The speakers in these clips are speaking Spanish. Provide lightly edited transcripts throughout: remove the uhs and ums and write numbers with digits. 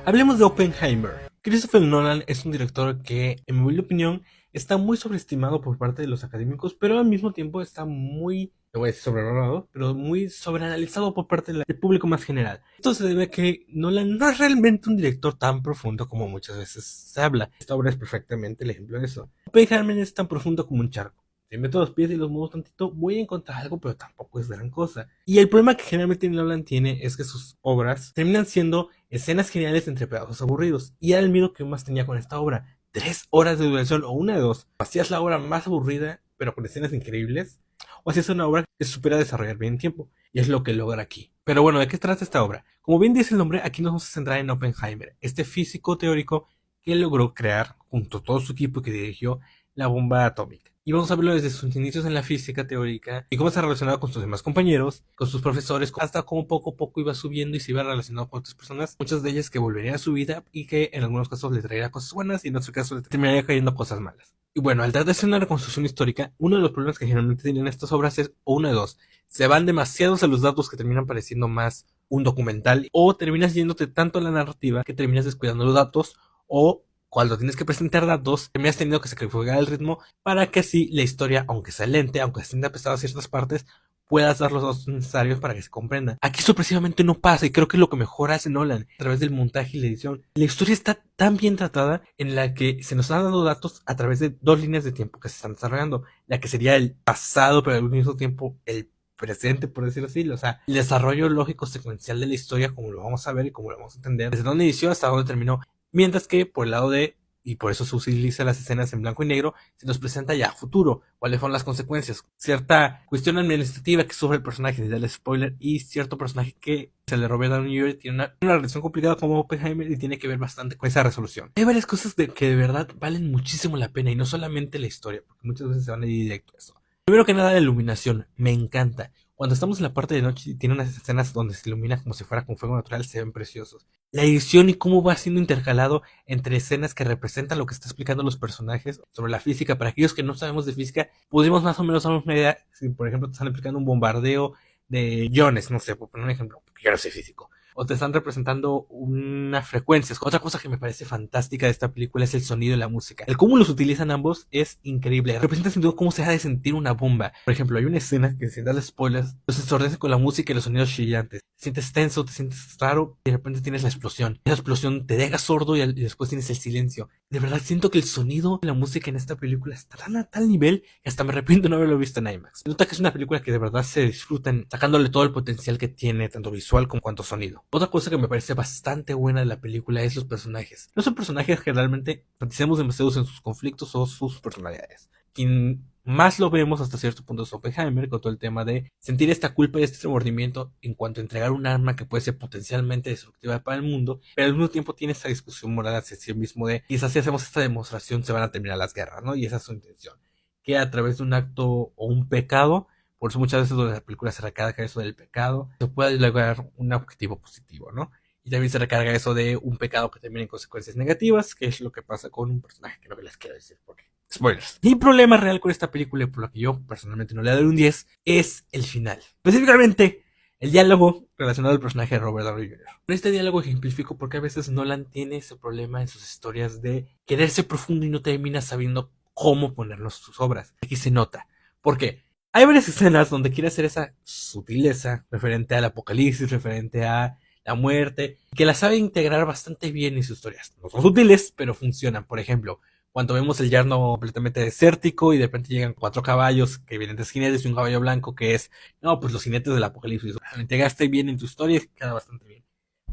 Hablemos de Oppenheimer. Christopher Nolan es un director que, en mi humilde opinión, está muy sobreestimado por parte de los académicos, pero al mismo tiempo está muy, no voy a decir sobrevalorado, pero muy sobreanalizado por parte del público más general. Esto se debe a que Nolan no es realmente un director tan profundo como muchas veces se habla. Esta obra es perfectamente el ejemplo de eso. Oppenheimer es tan profundo como un charco. Si meto los pies y los muevo tantito, voy a encontrar algo, pero tampoco es gran cosa. Y el problema que generalmente Nolan tiene es que sus obras terminan siendo escenas geniales entre pedazos aburridos. Y era el miedo que más tenía con esta obra. 3 horas de duración o una de dos. O hacías la obra más aburrida, pero con escenas increíbles, o hacías una obra que se supera desarrollar bien en tiempo. Y es lo que logra aquí. Pero bueno, ¿de qué trata esta obra? Como bien dice el nombre, aquí nos vamos a centrar en Oppenheimer, este físico teórico que logró crear, junto a todo su equipo que dirigió, la bomba atómica. Y vamos a verlo desde sus inicios en la física teórica y cómo está relacionado con sus demás compañeros, con sus profesores, hasta cómo poco a poco iba subiendo y se iba relacionado con otras personas, muchas de ellas que volverían a su vida y que en algunos casos le traería cosas buenas y en otros casos le terminaría cayendo cosas malas. Y bueno, al tratar de hacer una reconstrucción histórica, uno de los problemas que generalmente tienen estas obras es o uno de dos: se van demasiados a los datos que terminan pareciendo más un documental, o terminas yéndote tanto a la narrativa que terminas descuidando los datos, o cuando tienes que presentar datos, terminas teniendo que sacrificar el ritmo para que así la historia, aunque sea lenta, aunque esté pesada ciertas partes, puedas dar los datos necesarios para que se comprenda. Aquí sorpresivamente no pasa, y creo que es lo que mejor hace Nolan a través del montaje y la edición. La historia está tan bien tratada en la que se nos están dando datos a través de dos líneas de tiempo que se están desarrollando, la que sería el pasado, pero al mismo tiempo el presente, por decirlo así. O sea, el desarrollo lógico secuencial de la historia, como lo vamos a ver y como lo vamos a entender, desde dónde inició hasta dónde terminó. Mientras que por el lado de, y por eso se utiliza las escenas en blanco y negro, se nos presenta ya a futuro cuáles fueron las consecuencias, cierta cuestión administrativa que sufre el personaje, de darle spoiler, y cierto personaje que se le robó a Downey Jr. Tiene una relación complicada como Oppenheimer y tiene que ver bastante con esa resolución. Hay varias cosas que de verdad valen muchísimo la pena, y no solamente la historia, porque muchas veces se van a ir directo a eso. Primero que nada, la iluminación, me encanta. Cuando estamos en la parte de noche y tiene unas escenas donde se ilumina como si fuera con fuego natural, se ven preciosos. La edición y cómo va siendo intercalado entre escenas que representan lo que está explicando los personajes sobre la física. Para aquellos que no sabemos de física, pudimos más o menos darnos una idea. Si por ejemplo te están explicando un bombardeo de iones, no sé, por poner un ejemplo, porque yo no soy físico, o te están representando unas frecuencias. Otra cosa que me parece fantástica de esta película es el sonido y la música. El cómo los utilizan ambos es increíble. Representa sin duda cómo se ha de sentir una bomba. Por ejemplo, hay una escena que, sin darle spoilers, se ensordece con la música y los sonidos chillantes. Te sientes tenso, te sientes raro y de repente tienes la explosión. Esa explosión te deja sordo y después tienes el silencio. De verdad siento que el sonido y la música en esta película está tan a tal nivel que hasta me arrepiento de no haberlo visto en IMAX. Se nota que es una película que de verdad se disfrutan, sacándole todo el potencial que tiene, tanto visual como cuanto sonido. Otra cosa que me parece bastante buena de la película es los personajes. No son personajes que realmente fantaseamos demasiado en sus conflictos o sus personalidades. Quien más lo vemos hasta cierto punto es Oppenheimer, con todo el tema de sentir esta culpa y este remordimiento en cuanto a entregar un arma que puede ser potencialmente destructiva para el mundo, pero al mismo tiempo tiene esta discusión moral hacia sí mismo de quizás si hacemos esta demostración se van a terminar las guerras, ¿no? Y esa es su intención, que a través de un acto o un pecado, por eso muchas veces donde la película se recarga eso del pecado, se puede lograr un objetivo positivo, ¿no? Y también se recarga eso de un pecado que termina en consecuencias negativas, que es lo que pasa con un personaje que no les quiero decir porque spoilers. Mi problema real con esta película, por lo que yo personalmente no le doy un 10, es el final. Específicamente, el diálogo relacionado al personaje de Robert Downey Jr. Con este diálogo ejemplifico porque a veces Nolan tiene ese problema en sus historias de querer ser profundo y no termina sabiendo cómo ponernos sus obras. Aquí se nota. ¿Por qué? Hay varias escenas donde quiere hacer esa sutileza referente al apocalipsis, referente a la muerte, que la sabe integrar bastante bien en sus historias. No son sutiles, pero funcionan. Por ejemplo, cuando vemos el llano completamente desértico y de repente llegan 4 caballos que vienen de jinetes y un caballo blanco que es, no, pues los jinetes del apocalipsis. Lo integraste bien en tu historia y queda bastante bien.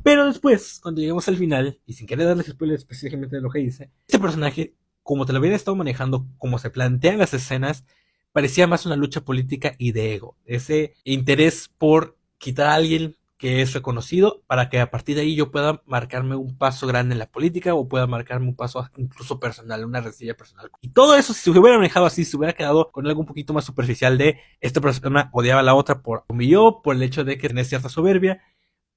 Pero después, cuando llegamos al final, y sin querer darles spoilers específicamente de lo que dice, este personaje, como te lo habían estado manejando, como se plantean las escenas, parecía más una lucha política y de ego. Ese interés por quitar a alguien que es reconocido para que a partir de ahí yo pueda marcarme un paso grande en la política o pueda marcarme un paso incluso personal, una rencilla personal. Y todo eso, si se hubiera manejado así, se hubiera quedado con algo un poquito más superficial de esta persona odiaba a la otra por como yo, por el hecho de que tenía cierta soberbia,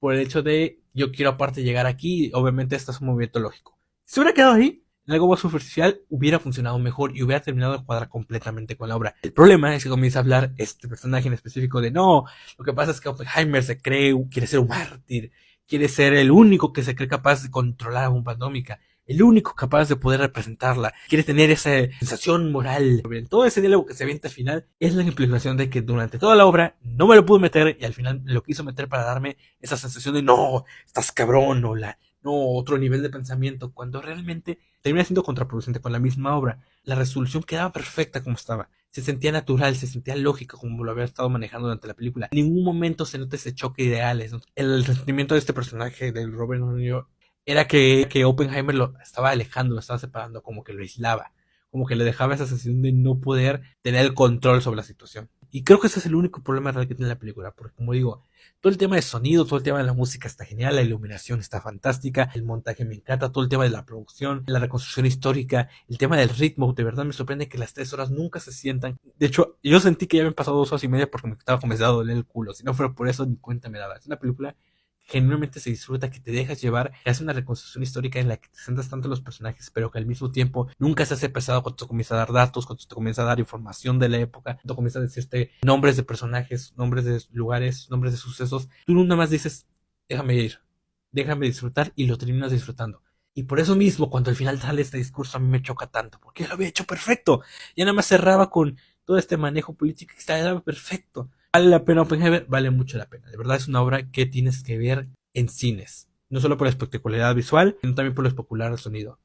por el hecho de yo quiero aparte llegar aquí, obviamente este es un movimiento lógico. Si se hubiera quedado ahí, en algo más superficial, hubiera funcionado mejor y hubiera terminado de cuadrar completamente con la obra. El problema es que comienza a hablar este personaje en específico de no, lo que pasa es que Oppenheimer se cree, quiere ser un mártir, quiere ser el único que se cree capaz de controlar la bomba atómica, el único capaz de poder representarla, quiere tener esa sensación moral. Todo ese diálogo que se avienta al final es la implicación de que durante toda la obra no me lo pudo meter y al final me lo quiso meter para darme esa sensación de no, estás cabrón o no, otro nivel de pensamiento, cuando realmente termina siendo contraproducente con la misma obra. La resolución quedaba perfecta como estaba. Se sentía natural, se sentía lógico como lo había estado manejando durante la película. En ningún momento se nota ese choque de ideales, ¿no? El resentimiento de este personaje, del Robert Downey Jr., era que Oppenheimer lo estaba alejando, lo estaba separando, como que lo aislaba, como que le dejaba esa sensación de no poder tener el control sobre la situación. Y creo que ese es el único problema real que tiene la película, porque como digo, todo el tema de sonido, todo el tema de la música está genial, la iluminación está fantástica, el montaje me encanta, todo el tema de la producción, la reconstrucción histórica, el tema del ritmo, de verdad me sorprende que las 3 horas nunca se sientan. De hecho, yo sentí que ya habían pasado 2 horas y media porque me estaba comenzando a doler el culo, si no fuera por eso ni cuenta me daba. Es una película genuinamente se disfruta, que te dejas llevar, que hace una reconstrucción histórica en la que te centras tanto en los personajes, pero que al mismo tiempo nunca se hace pesado cuando te comienza a dar datos, cuando te comienza a dar información de la época, cuando comienza a decirte nombres de personajes, nombres de lugares, nombres de sucesos. Tú nada más dices, déjame ir, déjame disfrutar y lo terminas disfrutando. Y por eso mismo, cuando al final sale este discurso, a mí me choca tanto, porque lo había hecho perfecto. Ya nada más cerraba con todo este manejo político que estaba perfecto. ¿Vale la pena Oppenheimer? Vale mucho la pena. De verdad es una obra que tienes que ver en cines. No solo por la espectacularidad visual, sino también por lo especular del sonido.